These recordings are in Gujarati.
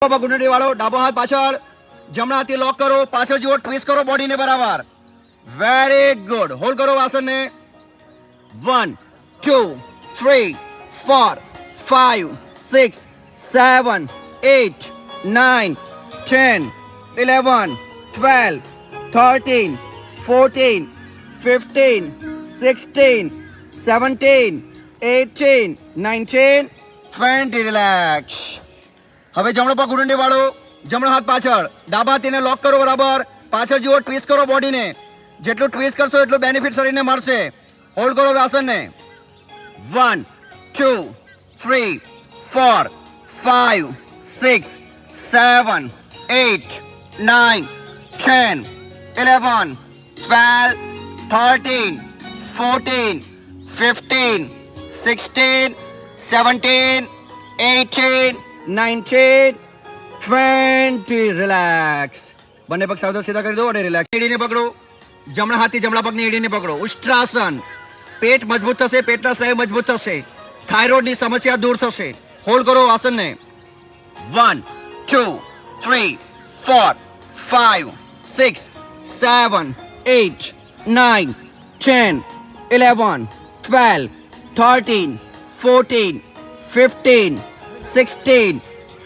ઘૂંટણી વાળો, ડાબો હાથ પાછળ, જમણા હાથથી લોક કરો, પાછળ જુઓ, ટ્વિસ્ટ કરો બોડીને બરાબર. Very good. હોલ્ડ કરો આસનને. 1 2 3 4 5 6 7 8 9 10 11 12 13 14 15 16 17 18 19 20. રિલેક્સ. હવે જમણો પગ ઘૂંટણી વાળો, જમણો હાથ પાછળ, ડાબા હાથને લોક કરો બરાબર, પાછળ જુઓ, ટ્વિસ્ટ કરો બોડીને. જેટલું ટ્વિસ્ટ કરશો એટલું બેનિફિટ શરીરને મળશે. હોલ્ડ કરો આસનને. 1 2 3 4 5 6 7 8 9 10 11 12 13 14 15 16 17 18 19 20. રિલેક્સ. બંને પગ સાવધાન સીધા કરી દો અને રિલેક્સ. એડીને પકડો, જમણા હાથથી જમણા પગની એડીને પકડો. ઉષ્ટ્રાસન. પેટ મજબૂત થશે, પેટના સ્નાયુ મજબૂત થશે, થાઇરોઇડની સમસ્યા દૂર થશે. હોલ્ડ કરો આસનને. 1 2 3 4 5 6 7 8 9 10 11 12 13 14 15 16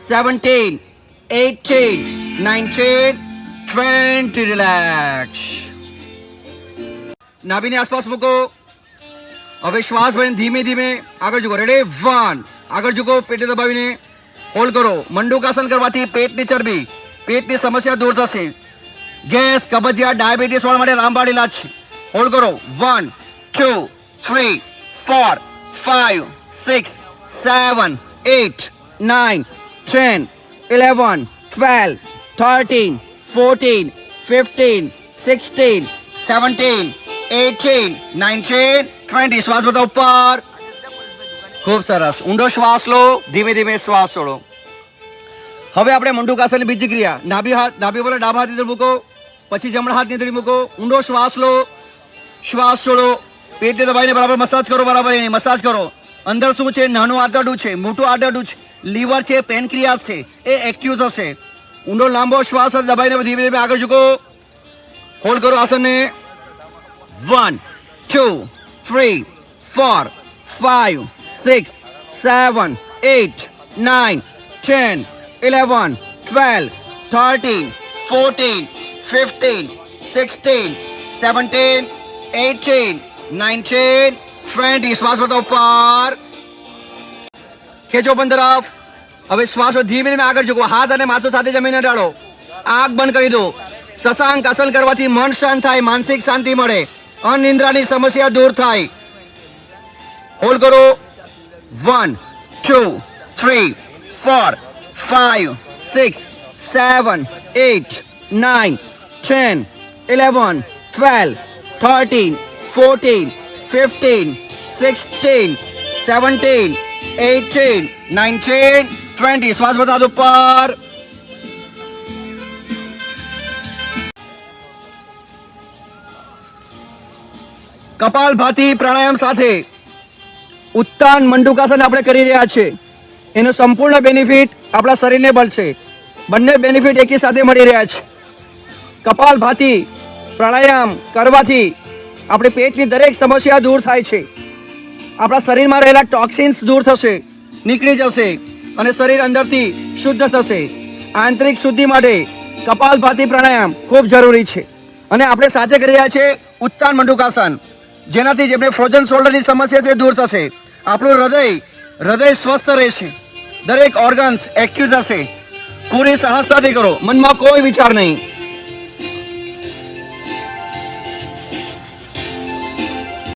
17 18 19 20. રિલેક્સ. નાભીની આસપાસ મૂકો. હવે શ્વાસ ભરીને ધીમે ધીમે આગળ ઝુકો. રેડી? 1. આગળ ઝુકો, પેટને દબાવીને હોલ્ડ કરો. મંડુકાસન કરવાથી પેટની ચરબી, પેટની સમસ્યા દૂર થશે. ગેસ, કબજિયાત, ડાયાબિટીસ વાળા માટે રામબાણ ઇલાજ છે. હોલ્ડ કરો. 1 2 3 4 5 6 7 8 9 10 11 12 13 14 15 16 17 18 19 20. શ્વાસ બધા ઉપર. ખૂબ સરસ. ઊંડો શ્વાસ લો, ધીમે ધીમે શ્વાસ છોડો. હવે આપણે મંડુકાસનની બીજી ક્રિયા. ડાબી બોલે, ડાબા હાથ મૂકો, પછી જમણા હાથની ધરી મૂકો. ઊંડો શ્વાસ લો, શ્વાસ છોડો, પેટને દબાઈને બરાબર મસાજ કરો. બરાબર એની મસાજ કરો. અંદર શું છે? નાનું આંતરડું છે, મોટું આંતરડું છે, લીવર છે, પેનક્રિયાસ છે, એ એક્ટિવ થશે. ઊંડો લાંબો શ્વાસ દબાઈને ધીમે ધીમે આગળ ઝુકો. હોલ્ડ કરો આસનને. 1 2 3 4 5 6 7 8 9 10 11 12 13 14 15 16 17 18 19 20. શ્વાસ બધા ઉપર. ખેંચો બંધ તરફ. હવે શ્વાસ ધીમે ધીમે આગળ ઝુકો. હાથ અને માથું સાથે જમીને ડાળો. આંખ બંધ કરી દો. શશાંક આસન કરવાથી મન શાંત થાય, માનસિક શાંતિ મળે, અનિદ્રાની સમસ્યા દૂર થાય. હોલ્ડ કરો. 1 2 3 4 5 6 7 8 9 10 11 12 13 14 15 16 17 18 19 20. શ્વાસ બધા ઉપર. કપાલભાતી પ્રાણાયામ સાથે ઉત્તાન મંડુકાસન આપણે કરી રહ્યા છે. એનો સંપૂર્ણ બેનિફિટ આપણા શરીરને મળશે. બંને બેનિફિટ એકી સાથે મળી રહ્યા છે. કપાલભાતી પ્રાણાયામ કરવાથી આપણે પેટની દરેક સમસ્યા દૂર થાય છે. આપણા શરીરમાં રહેલા ટોક્સિન્સ દૂર થશે, નીકળી જશે અને શરીર અંદરથી શુદ્ધ થશે. આંતરિક શુદ્ધિ માટે કપાલભાતી પ્રાણાયામ ખૂબ જરૂરી છે. અને આપણે સાથે કરી રહ્યા છે ઉત્તાન મંડુકાસન, જેનાથી જેમને ફ્રોઝન શોલ્ડરની સમસ્યા છે દૂર થશે. આપણું હૃદય સ્વસ્થ રહેશે, દરેક ઓર્ગન્સ એક્ટિવ થશે. પૂરી સાહસતાથી કરો, મનમાં કોઈ વિચાર નહીં.